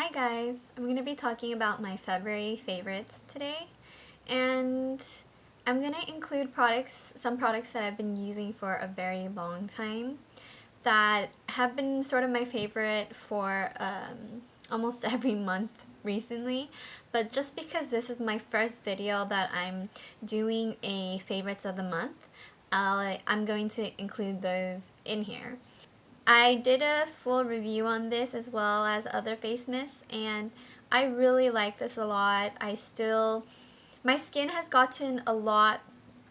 Hi guys, I'm going to be talking about my February favorites today, and I'm going to include some products that I've been using for a very long time that have been sort of my favorite for almost every month recently, but just because this is my first video that I'm doing a favorites of the month, I'm going to include those in here. I did a full review on this as well as other face mists, and I really like this a lot. My skin has gotten a lot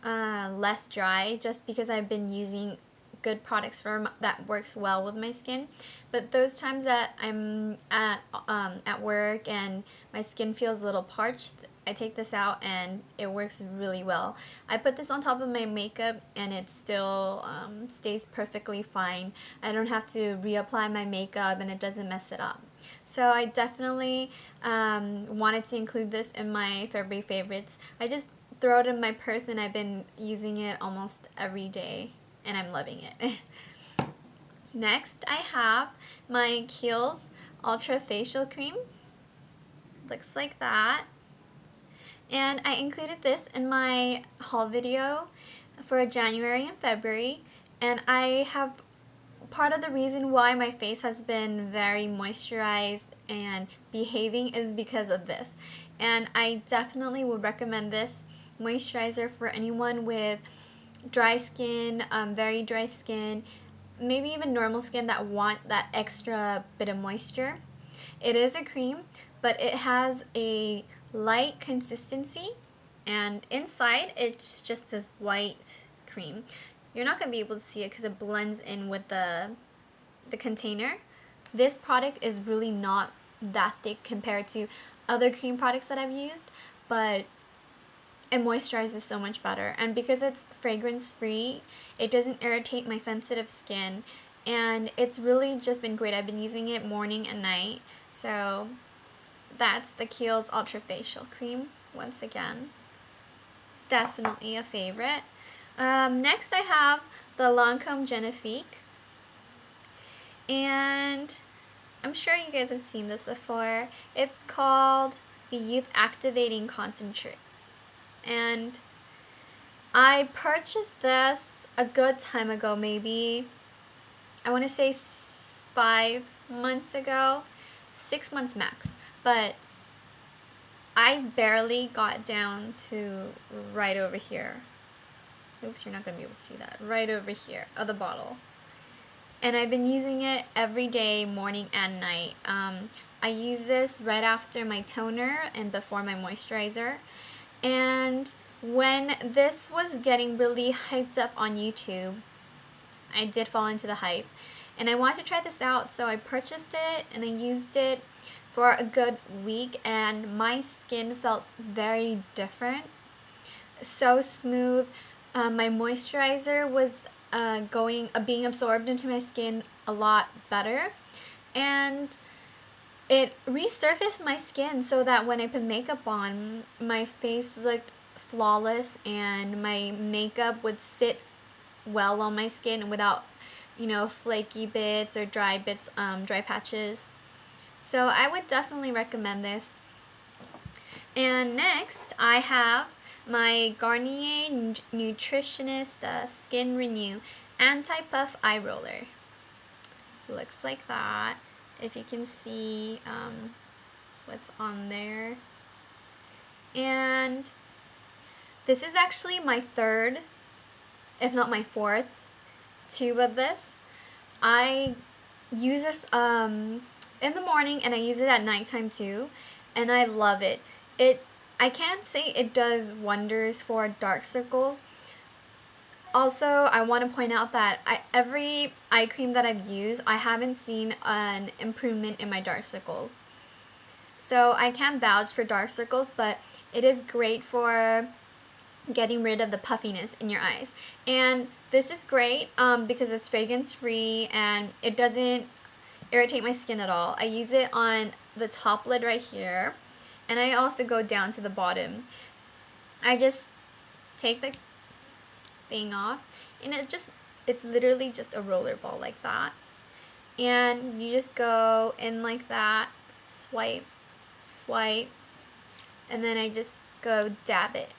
less dry just because I've been using good products that works well with my skin. But those times that I'm at work and my skin feels a little parched, I take this out and it works really well. I put this on top of my makeup and it still stays perfectly fine. I don't have to reapply my makeup and it doesn't mess it up. So I definitely wanted to include this in my February favorites. I just throw it in my purse and I've been using it almost every day and I'm loving it. Next I have my Kiehl's Ultra Facial Cream. Looks like that. And I included this in my haul video for January and February, and I have part of the reason why my face has been very moisturized and behaving is because of this. And I definitely would recommend this moisturizer for anyone with dry skin, very dry skin, maybe even normal skin that want that extra bit of moisture. It is a cream, but it has a light consistency, and inside it's just this white cream. You're not going to be able to see it because it blends in with the container. This product is really not that thick compared to other cream products that I've used, but it moisturizes so much better. And because it's fragrance free, it doesn't irritate my sensitive skin, and it's really just been great. I've been using it morning and night. So that's the Kiehl's Ultra Facial Cream once again. Definitely a favorite. Next I have the Lancome Genifique, and I'm sure you guys have seen this before. It's called the Youth Activating Concentrate, and I purchased this a good time ago, maybe I want to say 5 months ago, 6 months max, but I barely got down to right over here. Oops, you're not going to be able to see that. Right over here of the bottle. And I've been using it every day, morning and night. I use this right after my toner and before my moisturizer. And when this was getting really hyped up on YouTube, I did fall into the hype. And I wanted to try this out, so I purchased it and I used it for a good week, and my skin felt very different. So smooth. My moisturizer was being absorbed into my skin a lot better, and it resurfaced my skin so that when I put makeup on, my face looked flawless and my makeup would sit well on my skin without, flaky bits or dry patches. So I would definitely recommend this. And next I have my Garnier Nutritionist Skin Renew Anti-Puff Eye Roller. Looks like that, if you can see what's on there. And this is actually my third, if not my fourth, tube of this. I use this in the morning and I use it at nighttime too, and I love it. I can't say it does wonders for dark circles. Also, I want to point out that every eye cream that I've used, I haven't seen an improvement in my dark circles. So I can't vouch for dark circles, but it is great for getting rid of the puffiness in your eyes. And this is great because it's fragrance free and it doesn't irritate my skin at all. I use it on the top lid right here, and I also go down to the bottom. I just take the thing off, and it's literally just a roller ball like that, and you just go in like that, swipe, swipe, and then I just go dab it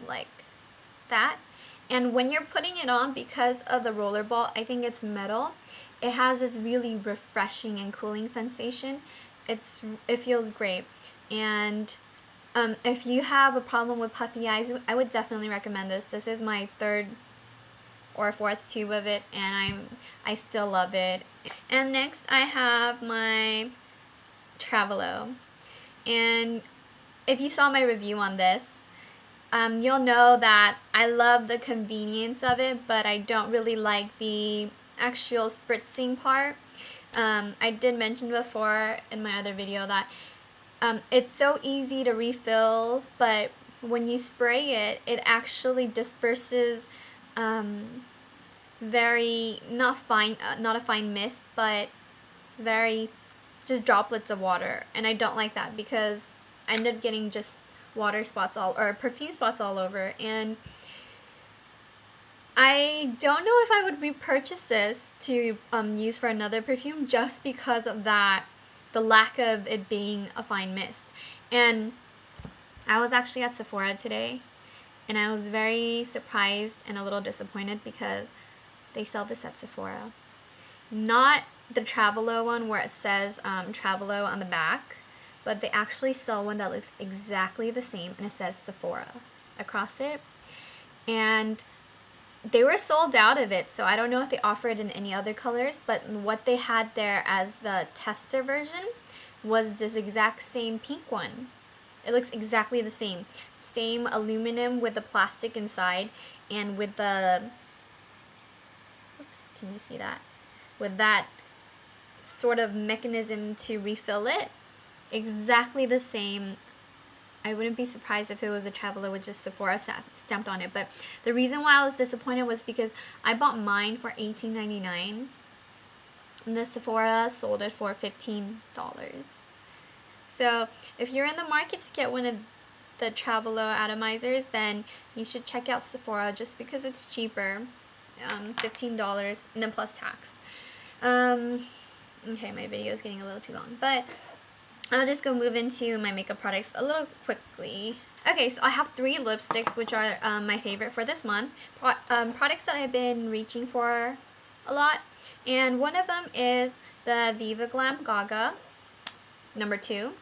like that. And when you're putting it on, because of the rollerball, I think it's metal, it has this really refreshing and cooling sensation. It feels great. And if you have a problem with puffy eyes, I would definitely recommend this. This is my third or fourth tube of it, and I still love it. And next I have my Travelo. And if you saw my review on this, you'll know that I love the convenience of it, but I don't really like the actual spritzing part. I did mention before in my other video that it's so easy to refill, but when you spray it, it actually disperses very, not a fine mist, but very just droplets of water. And I don't like that because I end up getting just water spots or perfume spots all over. And I don't know if I would repurchase this to use for another perfume just because of that, the lack of it being a fine mist. And I was actually at Sephora today, and I was very surprised and a little disappointed because they sell this at Sephora. Not the Travelo one where it says Travelo on the back, but they actually sell one that looks exactly the same, and it says Sephora across it. And they were sold out of it, so I don't know if they offer it in any other colors, but what they had there as the tester version was this exact same pink one. It looks exactly the same. Same aluminum with the plastic inside, and with the, oops, can you see that? With that sort of mechanism to refill it. Exactly the same. I wouldn't be surprised if it was a Travelo with just Sephora stamped on it. But the reason why I was disappointed was because I bought mine for $18.99, and the Sephora sold it for $15. So if you're in the market to get one of the Travelo atomizers, then you should check out Sephora just because it's cheaper. $15 and then plus tax. Okay, my video is getting a little too long, but I'll just go move into my makeup products a little quickly. Okay, so I have 3 lipsticks, which are my favorite for this month. Products that I've been reaching for a lot. And one of them is the Viva Glam Gaga, number 2.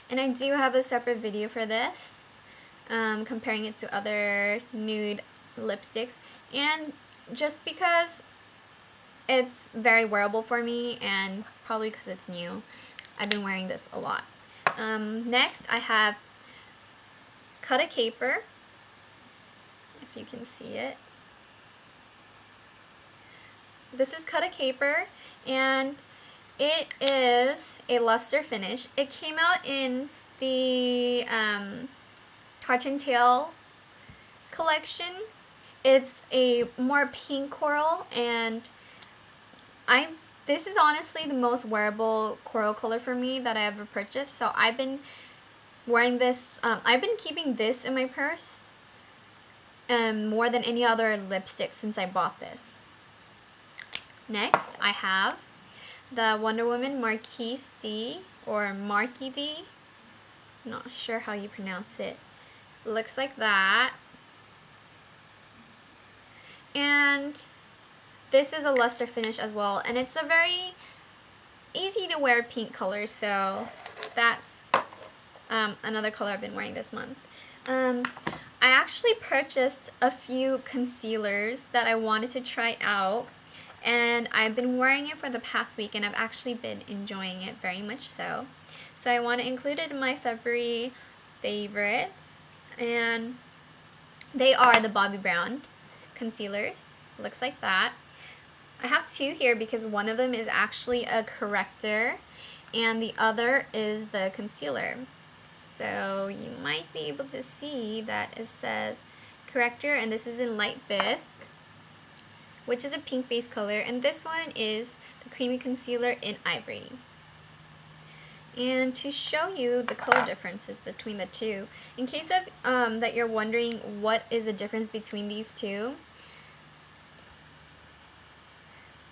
And I do have a separate video for this, comparing it to other nude lipsticks. And just because it's very wearable for me, and probably because it's new, I've been wearing this a lot. Next, I have Cut a Caper, if you can see it. This is Cut a Caper, and it is a luster finish. It came out in the Tartan Tail collection. It's a more pink coral, and this is honestly the most wearable coral color for me that I ever purchased. So I've been wearing this, I've been keeping this in my purse more than any other lipstick since I bought this. Next, I have the Wonder Woman Marquise D, or Marquis D. Not sure how you pronounce it. Looks like that. And this is a luster finish as well, and it's a very easy to wear pink color, so that's another color I've been wearing this month. I actually purchased a few concealers that I wanted to try out, and I've been wearing it for the past week, and I've actually been enjoying it very much so. So I want to include it in my February favorites, and they are the Bobbi Brown concealers. Looks like that. I have 2 here because one of them is actually a corrector and the other is the concealer. So you might be able to see that it says corrector, and this is in Light Bisque, which is a pink base color, and this one is the creamy concealer in Ivory. And to show you the color differences between the two, in case of that you're wondering what is the difference between these two,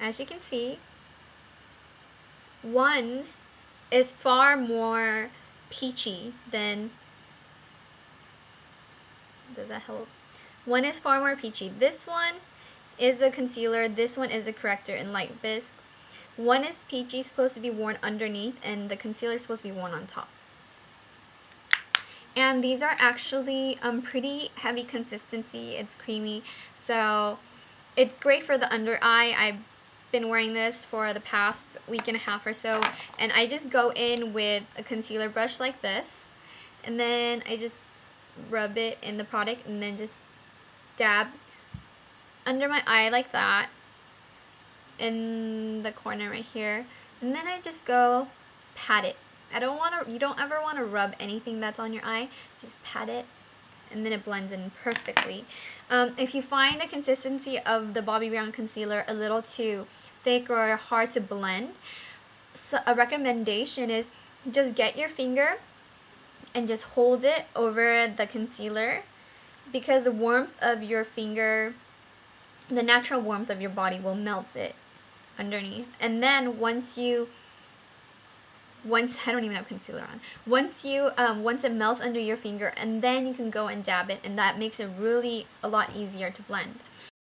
as you can see, one is far more peachy than, does that help? One is far more peachy. This one is the concealer, this one is the corrector in Light Bisque. One is peachy, supposed to be worn underneath, and the concealer is supposed to be worn on top. And these are actually pretty heavy consistency. It's creamy, so it's great for the under eye. I've been wearing this for the past week and a half or so, and I just go in with a concealer brush like this, and then I just rub it in the product and then just dab under my eye like that, in the corner right here, and then I just go pat it. You don't ever want to rub anything that's on your eye, just pat it, and then it blends in perfectly. If you find the consistency of the Bobbi Brown concealer a little too thick or hard to blend, so a recommendation is just get your finger and just hold it over the concealer, because the warmth of your finger, the natural warmth of your body will melt it underneath. And then once I don't even have concealer on. Once it melts under your finger, and then you can go and dab it, and that makes it really a lot easier to blend.